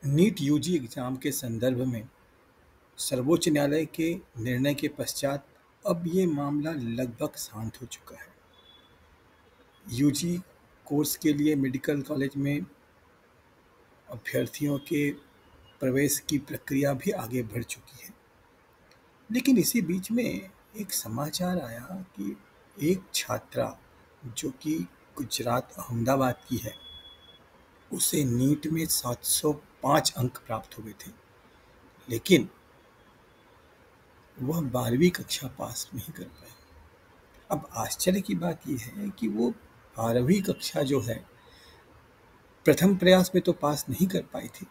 NEET UG exam के संदर्भ में सर्वोच्च न्यायालय के निर्णय के पश्चात अब ये मामला लगभग शांत हो चुका है। यूजी कोर्स के लिए मेडिकल कॉलेज में अभ्यर्थियों के प्रवेश की प्रक्रिया भी आगे बढ़ चुकी है। लेकिन इसी बीच में एक समाचार आया कि एक छात्रा जो कि गुजरात अहमदाबाद की है, उसे नीट में 705 अंक प्राप्त हुए थे, लेकिन वह 12वीं कक्षा पास नहीं कर पाई। अब आश्चर्य की बात यह है कि वो 12वीं कक्षा जो है प्रथम प्रयास में तो पास नहीं कर पाई थी,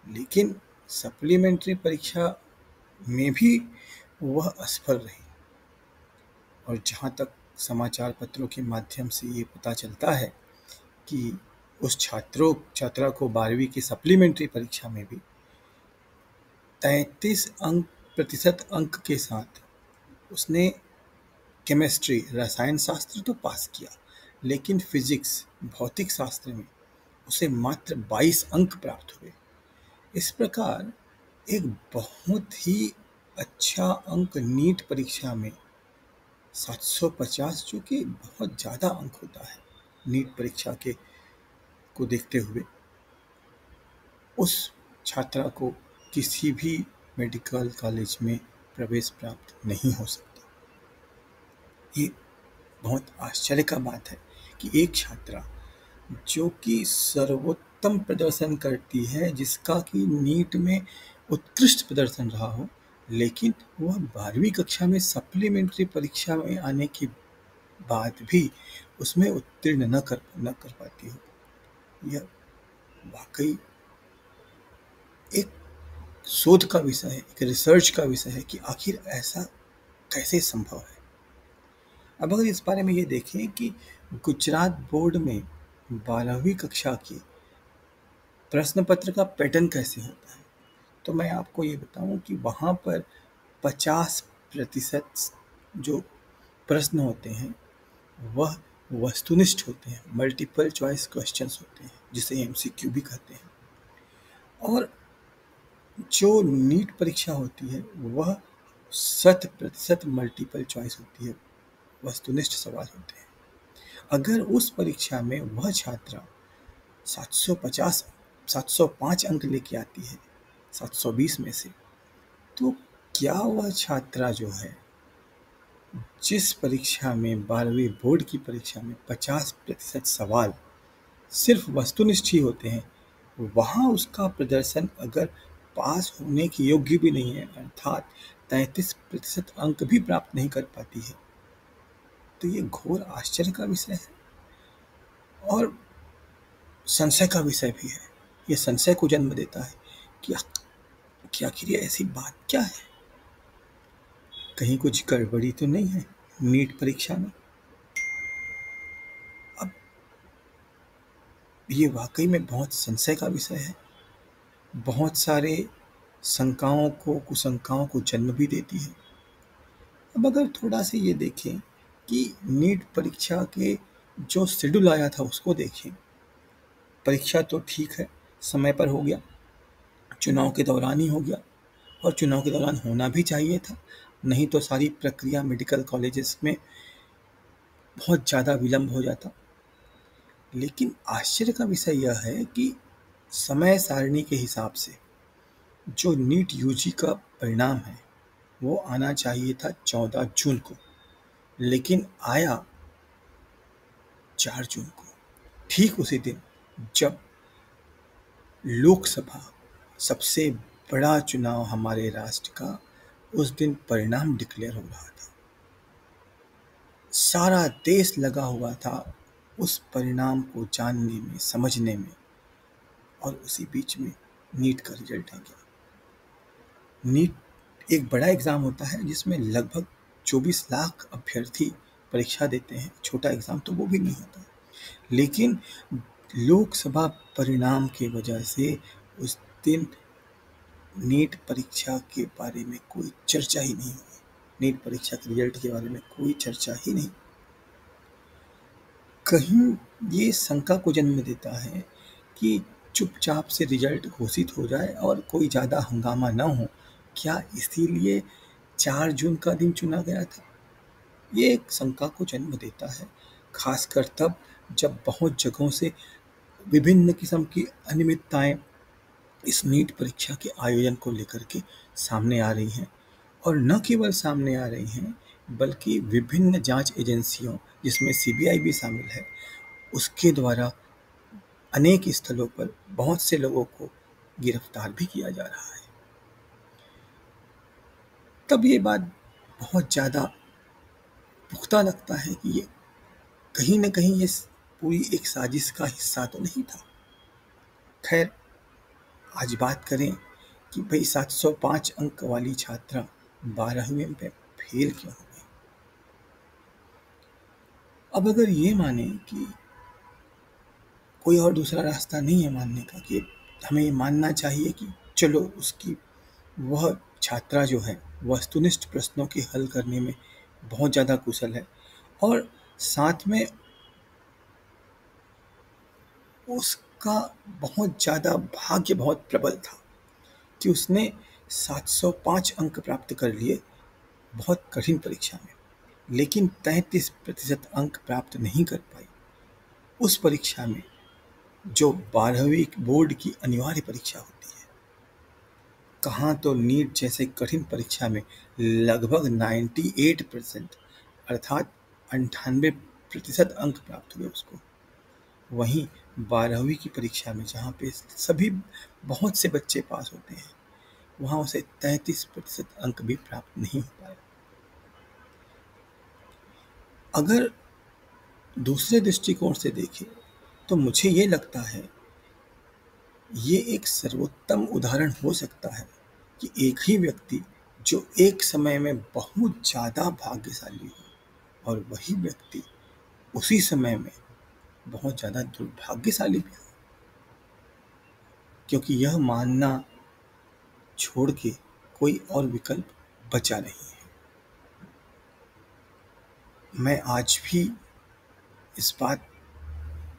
लेकिन सप्लीमेंट्री परीक्षा में भी वह असफल रही। और जहाँ तक समाचार पत्रों के माध्यम से ये पता चलता है कि उस छात्रा को 12वीं की सप्लीमेंट्री परीक्षा में भी 33% अंक के साथ उसने केमिस्ट्री रसायन शास्त्र तो पास किया, लेकिन फिजिक्स भौतिक शास्त्र में उसे मात्र 22 अंक प्राप्त हुए। इस प्रकार एक बहुत ही अच्छा अंक नीट परीक्षा में 750, जो कि बहुत ज़्यादा अंक होता है नीट परीक्षा के को देखते हुए, उस छात्रा को किसी भी मेडिकल कॉलेज में प्रवेश प्राप्त नहीं हो सकता। ये बहुत आश्चर्य का बात है कि एक छात्रा जो कि सर्वोत्तम प्रदर्शन करती है, जिसका कि नीट में उत्कृष्ट प्रदर्शन रहा हो, लेकिन वह 12वीं कक्षा में सप्लीमेंट्री परीक्षा में आने के बाद भी उसमें उत्तीर्ण न कर पाती हो। यह वाकई एक शोध का विषय है, एक रिसर्च का विषय है कि आखिर ऐसा कैसे संभव है। अब अगर इस बारे में ये देखें कि गुजरात बोर्ड में 12वीं कक्षा के प्रश्न पत्र का पैटर्न कैसे होता है, तो मैं आपको ये बताऊं कि वहाँ पर 50% जो प्रश्न होते हैं वह वस्तुनिष्ठ होते हैं, मल्टीपल चॉइस क्वेश्चंस होते हैं, जिसे एमसीक्यू भी कहते हैं। और जो नीट परीक्षा होती है वह 100% मल्टीपल चॉइस होती है, वस्तुनिष्ठ सवाल होते हैं। अगर उस परीक्षा में वह छात्रा 705 अंक लेके आती है 720 में से, तो क्या वह छात्रा जो है जिस परीक्षा में 12वीं बोर्ड की परीक्षा में 50% सवाल सिर्फ वस्तुनिष्ठ ही होते हैं, वहाँ उसका प्रदर्शन अगर पास होने के योग्य भी नहीं है, अर्थात 33% अंक भी प्राप्त नहीं कर पाती है, तो ये घोर आश्चर्य का विषय है और संशय का विषय भी है। ये संशय को जन्म देता है कि आखिर ये ऐसी बात क्या है, कहीं कुछ गड़बड़ी तो नहीं है नीट परीक्षा में। अब ये वाकई में बहुत संशय का विषय है, बहुत सारे कुशंकाओं को जन्म भी देती है। अब अगर थोड़ा सा ये देखें कि नीट परीक्षा के जो शेड्यूल आया था उसको देखें, परीक्षा तो ठीक है समय पर हो गया, चुनाव के दौरान ही हो गया, और चुनाव के दौरान होना भी चाहिए था, नहीं तो सारी प्रक्रिया मेडिकल कॉलेजेस में बहुत ज़्यादा विलम्ब हो जाता। लेकिन आश्चर्य का विषय यह है कि समय सारणी के हिसाब से जो नीट यूजी का परिणाम है वो आना चाहिए था 14 जून को, लेकिन आया 4 जून को, ठीक उसी दिन जब लोकसभा, सबसे बड़ा चुनाव हमारे राष्ट्र का, उस दिन परिणाम डिक्लेयर हो रहा था। सारा देश लगा हुआ था उस परिणाम को जानने में, समझने में, और उसी बीच में नीट का रिजल्ट आ गया। नीट एक बड़ा एग्ज़ाम होता है जिसमें लगभग 24 लाख अभ्यर्थी परीक्षा देते हैं, छोटा एग्ज़ाम तो वो भी नहीं होता, लेकिन लोकसभा परिणाम की वजह से उस दिन नीट परीक्षा के बारे में कोई चर्चा ही नहीं हुई, नीट परीक्षा के रिजल्ट के बारे में कोई चर्चा ही नहीं। कहीं ये शंका को जन्म देता है कि चुपचाप से रिजल्ट घोषित हो जाए और कोई ज़्यादा हंगामा न हो। क्या इसीलिए 4 जून का दिन चुना गया था? ये एक शंका को जन्म देता है, खासकर तब जब बहुत जगहों से विभिन्न किस्म की अनियमितताएं इस नीट परीक्षा के आयोजन को लेकर के सामने आ रही हैं। और न केवल सामने आ रही हैं, बल्कि विभिन्न जांच एजेंसियों, जिसमें सीबीआई भी शामिल है, उसके द्वारा अनेक स्थलों पर बहुत से लोगों को गिरफ्तार भी किया जा रहा है। तब ये बात बहुत ज़्यादा पुख्ता लगता है कि ये कहीं न कहीं ये पूरी एक साजिश का हिस्सा तो नहीं था। खैर, आज बात करें कि भाई 705 अंक वाली छात्रा 12वीं में फेल क्यों हो गई। अब अगर ये माने कि कोई और दूसरा रास्ता नहीं है मानने का, कि हमें ये मानना चाहिए कि चलो उसकी वह छात्रा जो है वस्तुनिष्ठ प्रश्नों के हल करने में बहुत ज़्यादा कुशल है, और साथ में उसका बहुत ज़्यादा भाग्य बहुत प्रबल था कि उसने 705 अंक प्राप्त कर लिए बहुत कठिन परीक्षा में, लेकिन 33% अंक प्राप्त नहीं कर पाई उस परीक्षा में जो 12वीं बोर्ड की अनिवार्य परीक्षा होती है। कहाँ तो नीट जैसे कठिन परीक्षा में लगभग 98% अर्थात 98% अंक प्राप्त हुए उसको। वहीं 12वीं की परीक्षा में जहाँ पे सभी बहुत से बच्चे पास होते हैं, वहाँ उसे 33% अंक भी प्राप्त नहीं हो पाए। अगर दूसरे दृष्टिकोण से देखें तो मुझे ये लगता है ये एक सर्वोत्तम उदाहरण हो सकता है कि एक ही व्यक्ति जो एक समय में बहुत ज़्यादा भाग्यशाली हो और वही व्यक्ति उसी समय में बहुत ज़्यादा दुर्भाग्यशाली भी हो, क्योंकि यह मानना छोड़ के कोई और विकल्प बचा नहीं है। मैं आज भी इस बात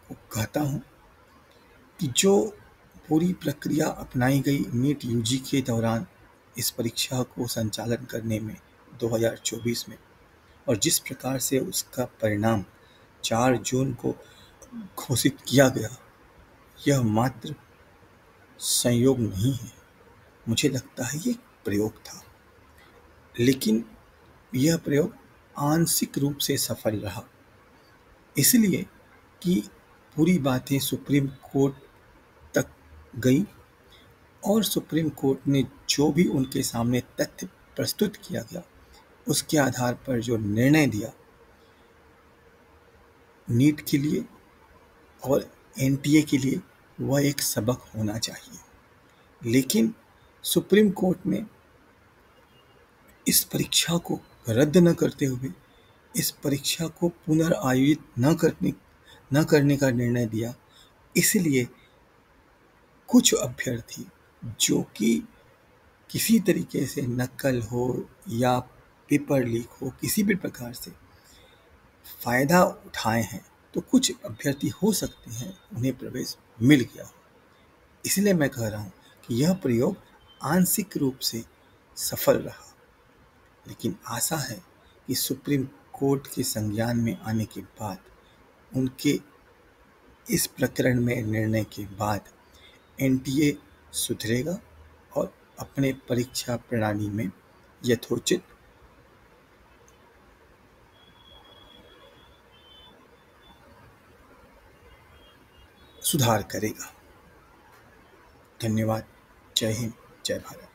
को कहता हूँ कि जो पूरी प्रक्रिया अपनाई गई नीट यूजी के दौरान इस परीक्षा को संचालन करने में 2024 में, और जिस प्रकार से उसका परिणाम 4 जून को घोषित किया गया, यह मात्र संयोग नहीं है। मुझे लगता है ये प्रयोग था, लेकिन यह प्रयोग आंशिक रूप से सफल रहा, इसलिए कि पूरी बातें सुप्रीम कोर्ट तक गई और सुप्रीम कोर्ट ने जो भी उनके सामने तथ्य प्रस्तुत किया गया, उसके आधार पर जो निर्णय दिया नीट के लिए और एनटीए के लिए, वह एक सबक होना चाहिए। लेकिन सुप्रीम कोर्ट ने इस परीक्षा को रद्द न करते हुए इस परीक्षा को पुनर्आयोजित न करने का निर्णय दिया, इसलिए कुछ अभ्यर्थी जो कि किसी तरीके से नकल हो या पेपर लीक हो, किसी भी प्रकार से फ़ायदा उठाए हैं, तो कुछ अभ्यर्थी हो सकते हैं उन्हें प्रवेश मिल गया हो। इसलिए मैं कह रहा हूँ कि यह प्रयोग आंशिक रूप से सफल रहा, लेकिन आशा है कि सुप्रीम कोर्ट के संज्ञान में आने के बाद, उनके इस प्रकरण में निर्णय के बाद एनटीए सुधरेगा और अपने परीक्षा प्रणाली में यथोचित सुधार करेगा। धन्यवाद। जय हिंद, जय भारत।